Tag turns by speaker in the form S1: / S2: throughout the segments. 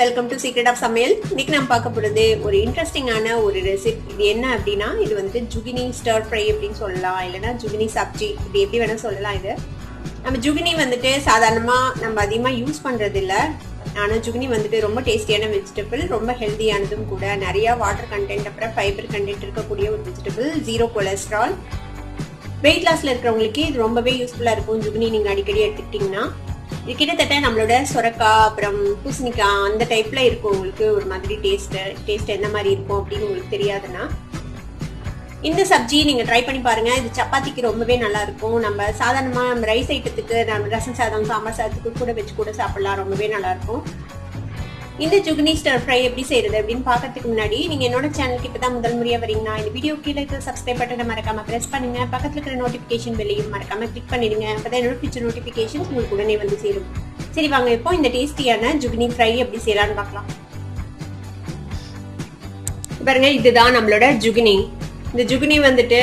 S1: Welcome to secret of சமையல். இன்னைக்கு நம்ம பார்க்க போகிறது ஒரு இன்ட்ரெஸ்டிங்கான ஒரு ரெசிபி. இது என்ன அப்படின்னா, இது வந்து ஜுகினி ஸ்டர் ஃப்ரை அப்படின்னு சொல்லலாம், இல்லைன்னா ஜுகினி சப்ஜி, இது எப்படி வேணால் சொல்லலாம். இது நம்ம ஜுகினி வந்துட்டு சாதாரணமாக நம்ம அதிகமாக யூஸ் பண்ணுறது இல்லை. ஆனால் ஜுகினி வந்துட்டு ரொம்ப டேஸ்டியான வெஜிடபிள், ரொம்ப ஹெல்த்தியானதும் கூட. நிறையா வாட்டர் கண்டென்ட் அப்புறம் ஃபைபர் கண்டென்ட் இருக்கக்கூடிய ஒரு வெஜிடபிள், 0 கொலஸ்ட்ரால். வெயிட் லாஸில் இருக்கிறவங்களுக்கு இது ரொம்பவே யூஸ்ஃபுல்லாக இருக்கும். ஜுகினி நீங்கள் அடிக்கடி எடுத்துக்கிட்டிங்கன்னா இது கிட்டத்தட்ட நம்மளோட சொரக்காய் அப்புறம் பூசணிக்காய் அந்த டைப்ல இருக்கும். உங்களுக்கு ஒரு மாதிரி டேஸ்ட் என்ன மாதிரி இருக்கும் அப்படின்னு உங்களுக்கு தெரியாதுன்னா இந்த சப்ஜி நீங்க ட்ரை பண்ணி பாருங்க. இது சப்பாத்திக்கு ரொம்பவே நல்லா இருக்கும். நம்ம சாதாரணமா நம்ம ரைஸ் ஐட்டத்துக்கு, நம்ம ரசம் சாதம், சாம்பார் சாதத்துக்கு கூட வச்சு கூட சாப்பிடலாம். ரொம்பவே நல்லா இருக்கும். இந்த ஜுகினி ஸ்டர் ஃப்ரை எப்படி செய்யறது அப்படின்னு பார்க்கறதுக்கு முன்னாடி நீங்க என்னோட சேனலுக்கு இப்பதான் முதல் முறையா வரீங்கன்னா இந்த வீடியோ கீழே இருக்கிற சப்ஸ்கிரைப் பட்டனை மறக்காம பிரஸ் பண்ணுங்க. பக்கத்துல இருக்கிற நோட்டிபிகேஷன் பெல்லையும் மறக்காம கிளிக் பண்ணிடுங்க. அப்பதான் என்னோட ஃபியூச்சர் நோட்டிபிகேஷன் உங்களுக்கு உடனே வந்து சேரும். சரி வாங்க, இப்போ இந்த டேஸ்டியான ஜுகினி ஃப்ரை எப்படி செய்யலாம்னு பார்க்கலாம். பாருங்க, இதுதான் நம்மளோட ஜுகினி. இந்த ஜுகினி வந்துட்டு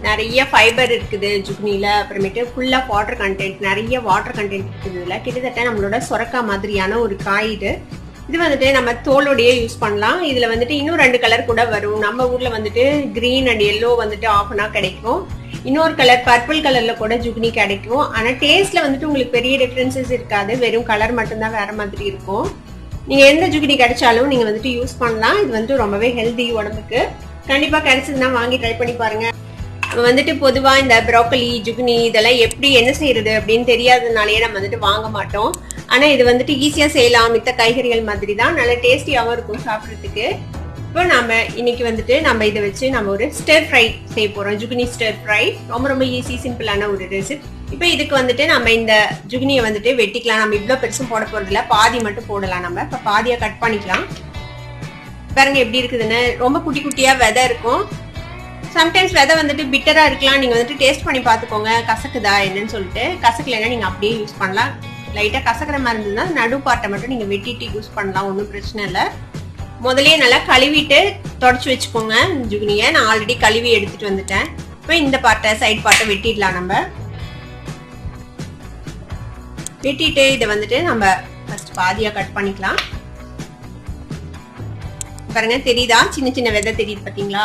S1: நிறைய ஃபைபர் இருக்குது ஜுகினில. அப்புறமேட்டு ஃபுல்லா வாட்டர் கண்டென்ட், நிறைய வாட்டர் கண்டென்ட் இருக்குது இதுல. கிட்டத்தட்ட நம்மளோட சொரக்காய் மாதிரியான ஒரு காய் இது வந்துட்டு நம்ம தோலோடையே யூஸ் பண்ணலாம். இதுல வந்துட்டு இன்னும் 2 கலர் கூட வரும். நம்ம ஊர்ல வந்துட்டு கிரீன் அண்ட் எல்லோ வந்துட்டு ஆஃப்னா கிடைக்கும். இன்னொரு கலர் பர்பிள் கலர்ல கூட ஜுகினி கிடைக்கும். ஆனா டேஸ்ட்ல வந்துட்டு உங்களுக்கு பெரிய டிஃபரன்சஸ் இருக்காது. வெறும் கலர் மட்டும்தான் வேற மாதிரி இருக்கும். நீங்க எந்த ஜுகினி கிடைச்சாலும் நீங்க வந்துட்டு யூஸ் பண்ணலாம். இது வந்துட்டு ரொம்பவே ஹெல்தி உடம்புக்கு. கண்டிப்பா கிடைச்சதுன்னா வாங்கி ட்ரை பண்ணி பாருங்க. நம்ம வந்துட்டு பொதுவா இந்த ப்ரோக்கலி, ஜுகினி இதெல்லாம் எப்படி என்ன செய்யறது அப்படின்னு தெரியாததுனாலயே நம்ம வந்துட்டு வாங்க மாட்டோம். ஆனா இது வந்துட்டு ஈஸியா செய்யலாம். மித்த காய்கறிகள் மாதிரி தான், நல்ல டேஸ்டியாவும் இருக்கும் சாப்பிட்றதுக்கு. இப்போ நாம இன்னைக்கு வந்துட்டு நம்ம இதை வச்சு நம்ம ஒரு ஸ்டர் ஃப்ரை செய்ய போறோம். ஜுகினி ஸ்டர் ஃப்ரை ரொம்ப ஈஸி, சிம்பிளான ஒரு ரெசிபி. இப்போ இதுக்கு வந்துட்டு நம்ம இந்த ஜுகினியை வந்துட்டு வெட்டிக்கலாம். நம்ம இவ்வளவு பெருசும் போட போறது இல்ல, பாதி மட்டும் போடலாம். நம்ம இப்ப பாதியா கட் பண்ணிக்கலாம். பாருங்க எப்படி இருக்குதுன்னு. ரொம்ப குட்டி குட்டியா விதை இருக்கும். சம்டைம்ஸ் விதை வந்துட்டு பிட்டரா இருக்கலாம். நீங்க வந்துட்டு டேஸ்ட் பண்ணி பாத்துக்கோங்க, கசக்குதா என்னன்னு சொல்லிட்டு. கசக்கலைன்னா நீங்க அப்படியே யூஸ் பண்ணலாம். லைட்டா கசக்கிற மாதிரி இருந்ததுன்னா நடு பார்ட்டை மட்டும் நீங்க வெட்டிட்டு யூஸ் பண்ணலாம், ஒன்றும் பிரச்சனை இல்லை. முதலே நல்லா கழுவிட்டு தொடச்சு வச்சுக்கோங்க ஜுகினியை. நான் ஆல்ரெடி கழுவி எடுத்துட்டு வந்துட்டேன். இப்போ இந்த பார்ட்டை, சைட் பார்ட்டை வெட்டிடலாம். நம்ம வெட்டிட்டு இதை வந்துட்டு நம்ம ஃபர்ஸ்ட் பாதியா கட் பண்ணிக்கலாம். பாருங்க, தெரியுதா? சின்ன சின்ன விதை தெரியுது பாத்தீங்களா?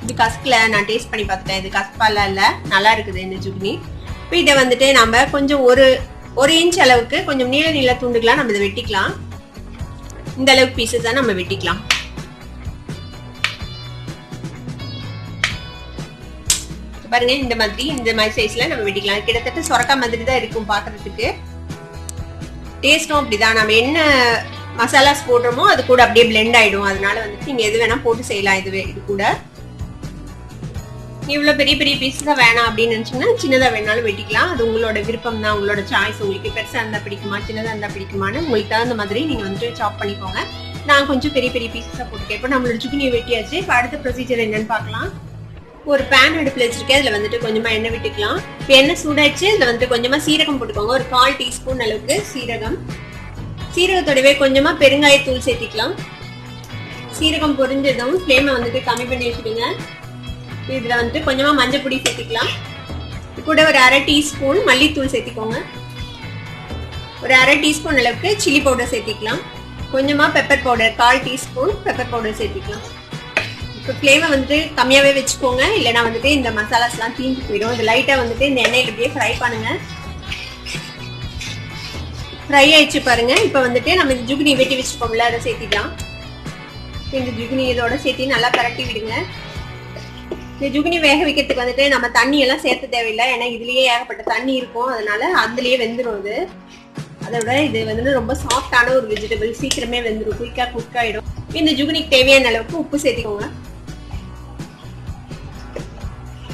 S1: இது கசக்கல, நான் டேஸ்ட் பண்ணி பார்த்துட்டேன். இது கசப்பால இல்ல, நல்லா இருக்குது இந்த ஜுகினி. இப்போ இதை வந்துட்டு நம்ம கொஞ்சம் ஒரு இன்ச் அளவுக்கு கொஞ்சம் நீள துண்டுகளா நம்ம இதை வெட்டிக்கலாம். இந்த அளவுக்கு பீசஸ் தான் நம்ம வெட்டிக்கலாம். பாருங்க, இந்த மாதிரி சைஸ்ல நம்ம வெட்டிக்கலாம். கிட்டத்தட்ட சொரக்காய் மாதிரி தான் இருக்கும் பாக்குறதுக்கு. டேஸ்டும் அப்படிதான். நம்ம என்ன மசாலாஸ் போடுறோமோ அது கூட அப்படியே பிளெண்ட் ஆயிடும். அதனால வந்துட்டு நீங்க எது வேணா போட்டு செய்யலாம். இது கூட இவ்வளவு பெரிய பெரிய பீஸா வேணாம் அப்படின்னு நினைச்சீங்கன்னா சின்னதா வேணாலும் வெட்டிக்கலாம். அது உங்களோட விருப்பம் தான், உங்களோட சாய்ஸ். உங்களுக்கு பெருசா இருந்தா பிடிக்குமா, சின்னதா இருந்தா பிடிக்குமான்னு உங்களுக்கு தகுந்த மாதிரி நீங்க வந்துட்டு சாப் பண்ணிக்கோங்க. நான் கொஞ்சம் பெரிய பெரிய பீஸஸா போட்டுக்கேன். இப்போ நம்மளோட ஜுகினியை வெட்டியாச்சு. இப்போ அடுத்த ப்ரொசீஜர் என்னன்னு பார்க்கலாம். ஒரு பேன் அடுப்புல வச்சிருக்கேன். அதுல வந்துட்டு கொஞ்சமா எண்ணெய் விட்டுக்கலாம். இப்போ எண்ணெய் சூடாச்சு. இதுல வந்துட்டு கொஞ்சமா சீரகம் போட்டுக்கோங்க. ஒரு 1/4 டீஸ்பூன் அளவுக்கு சீரகம். சீரகத்தோடவே கொஞ்சமா பெருங்காயத்தூள் சேர்த்திக்கலாம். சீரகம் பொரிஞ்சதும் ஃப்ளேமை வந்துட்டு கம்மி பண்ணி வச்சுடுங்க. இதுல வந்துட்டு கொஞ்சமா மஞ்சள் பொடி சேர்த்திக்கலாம். கூட ஒரு 1/2 டீஸ்பூன் மல்லித்தூள் சேர்த்திக்கோங்க. ஒரு 1/2 டீஸ்பூன் அளவுக்கு சில்லி பவுடர் சேர்த்திக்கலாம். கொஞ்சமா pepper powder, 1/4 teaspoon pepper powder சேர்த்திக்கலாம். இப்போ ஃப்ளேமை வந்துட்டு கம்மியாவே வச்சுக்கோங்க, இல்லைன்னா வந்துட்டு இந்த மசாலாஸ் எல்லாம் தீஞ்சு போயிடும். இது லைட்டா வந்துட்டு இந்த எண்ணெயில இப்படியே ஃப்ரை பண்ணுங்க. ஃப்ரை ஆயிடுச்சு பாருங்க. இப்போ வந்துட்டு நம்ம இந்த ஜுகினி வெட்டி வச்சுக்கோம்ல, அதை சேர்த்திக்கலாம். இந்த ஜுகினி இதோட சேர்த்து நல்லா பரட்டி விடுங்க. இந்த ஜுகினி வேக வைக்கிறதுக்கு வந்துட்டு நம்ம தண்ணி எல்லாம் சேர்த்து தேவையில்லை. ஏன்னா இதுலயே ஏகப்பட்ட தண்ணி இருக்கும். அதனால அதுலயே வெந்துடும் இது. அதோட இது வந்துட்டு ரொம்ப சாஃப்டான ஒரு வெஜிடபிள், சீக்கிரமே வெந்துடும், குயிக்கா குக் ஆயிடும். இந்த ஜுகினிக்கு தேவையான அளவுக்கு உப்பு சேர்த்திக்கோங்க.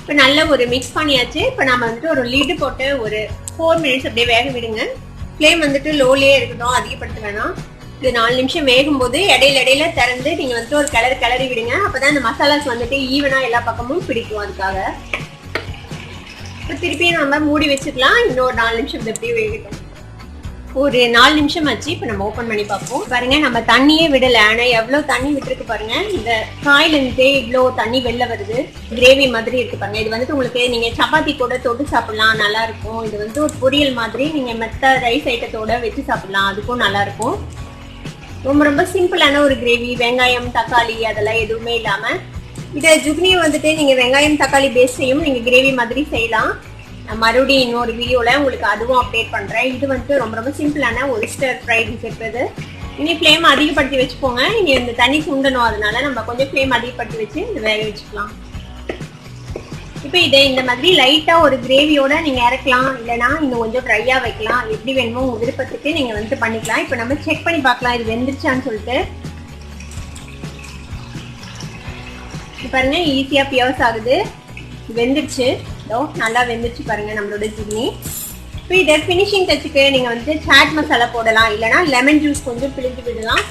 S1: இப்போ நல்ல ஒரு மிக்ஸ் பண்ணியாச்சு. இப்போ நம்ம வந்துட்டு ஒரு லிட் போட்டு ஒரு 4 மினிட்ஸ் அப்படியே வேக விடுங்க. ஃப்ளேம் வந்துட்டு லோலயே இருக்கட்டும், அதிகப்படுத்த வேணாம். இது 4 நிமிஷம் வேகும் போது இடையில திறந்து நீங்க வந்துட்டு ஒரு கிளறி விடுங்க. அப்பதான் இந்த மசாலாஸ் வந்துட்டு ஈவனா எல்லா பக்கமும் பிடிக்கும். அதுக்காக இப்போ திருப்பியும் நம்ம மூடி வச்சுக்கலாம். இன்னொரு 4 நிமிஷம் அப்படியே வேகட்டும். ஒரு 4 நிமிஷம் ஆச்சு. இப்போ நம்ம ஓப்பன் பண்ணி பார்ப்போம். பாருங்க, நம்ம தண்ணியே விடல. ஆனா எவ்வளவு தண்ணி விட்டுருக்கு பாருங்க. இந்த காயில இருந்துட்டு இவ்வளவு தண்ணி வெளில வருது. கிரேவி மாதிரி இருக்கு பாருங்க. இது வந்துட்டு உங்களுக்கு நீங்க சப்பாத்தி கூட தொட்டு சாப்பிடலாம், நல்லா இருக்கும். இது வந்து ஒரு பொரியல் மாதிரி நீங்க மெத்த ரைஸ் ஐட்டத்தோட வச்சு சாப்பிடலாம், அதுக்கும் நல்லா இருக்கும். ரொம்ப ரொம்ப சிம்பிளான ஒரு கிரேவி. வெங்காயம் தக்காளி அதெல்லாம் எதுவுமே இல்லாம இதை ஜுக்னி வந்துட்டு நீங்க வெங்காயம் தக்காளி பேஸ்டையும் நீங்க கிரேவி மாதிரி செய்யலாம். நான் மறுபடியும் இன்னொரு வீடியோல உங்களுக்கு அதுவும் அப்டேட் பண்றேன். இது வந்துட்டு ரொம்ப ரொம்ப சிம்பிளான ஒரு ஸ்டர் ஃப்ரை இருக்கிறது. இனி ஃப்ளேம் அதிகப்படுத்தி வச்சுக்கோங்க. இனி இந்த தண்ணி சுண்டணும், அதனால நம்ம கொஞ்சம் ஃப்ளேம் அதிகப்படுத்தி வச்சு இந்த வேக வச்சுக்கலாம். இப்போ இதை இந்த மாதிரி லைட்டா ஒரு கிரேவியோட நீங்க இறக்கலாம், இல்லைன்னா இன்னும் கொஞ்சம் ட்ரையா வைக்கலாம். எப்படி வேணுமோ உங்க விருப்பத்துக்கு நீங்க வந்து பண்ணிக்கலாம். இப்போ நம்ம செக் பண்ணி பார்க்கலாம் இது வெந்துருச்சான்னு சொல்லிட்டு. பாருங்க ஈஸியா பியர்ஸ் ஆகுது, வெந்துருச்சு. நல்லா வெந்துருச்சு பாருங்க நம்மளோட ஜுக்னி. இப்போ இதை ஃபினிஷிங் டச்சுக்கு நீங்க வந்து சாட் மசாலா போடலாம், இல்லைன்னா லெமன் ஜூஸ் கொஞ்சம் பிழிஞ்சு விடலாம்.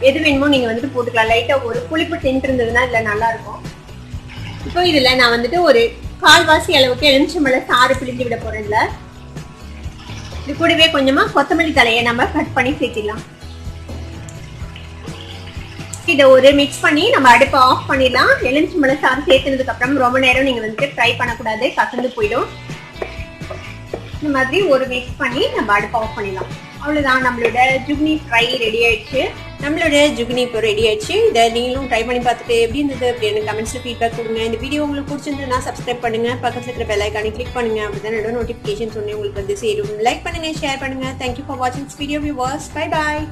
S1: எது வேணுமோ நீங்க வந்துட்டு போட்டுக்கலாம். லைட்டா ஒரு புளிப்பு டென்ட் இருந்ததுன்னா இதுல நல்லா இருக்கும். இப்போ இதுல நான் வந்துட்டு ஒரு கால்வாசி அளவுக்கு எலுமிச்சம்பழ சாறு பிழிஞ்சு விட போறேன்ல. இது கூடவே கொஞ்சமா கொத்தமல்லி தலையை நம்ம கட் பண்ணி சேர்த்திடலாம். இதை ஒரு மிக்ஸ் பண்ணி நம்ம அடுப்பை ஆஃப் பண்ணிடலாம். எலுமிச்சம்பழ சாறு சேர்த்துனதுக்கு அப்புறம் ரொம்ப நேரம் நீங்க வந்துட்டு ஃப்ரை பண்ணக்கூடாது, கசந்து போயிடும். இந்த மாதிரி ஒரு மிக்ஸ் பண்ணி நம்ம அடுப்பை ஆஃப் பண்ணிடலாம். அவ்வளவுதான், நம்மளோட ஜுக்னி ஃப்ரை ரெடி ஆயிடுச்சு. நம்மளோட ஜுக்னி இப்போ ரெடி ஆயிடுச்சு. இதை நீங்களும் ட்ரை பண்ணி பார்த்துட்டு எப்படி இருந்தது அப்படின்னு கமெண்ட்ஸ்ல ஃபீட்பேக் கொடுங்க. இந்த வீடியோ உங்களுக்கு பிடிச்சிருந்ததுன்னா சப்ஸ்கிரைப் பண்ணுங்க, பக்கத்துல இருக்கிற பெல் ஐகானை கிளிக் பண்ணுங்க. அப்படிதான் என்னோட நோட்டிபிகேஷன் சொன்னேன் உங்களுக்கு வந்து சேரும். லைக் பண்ணுங்க, ஷேர் பண்ணுங்க. தேங்க்யூ ஃபார் வாட்சிங் this video viewers. Bye bye.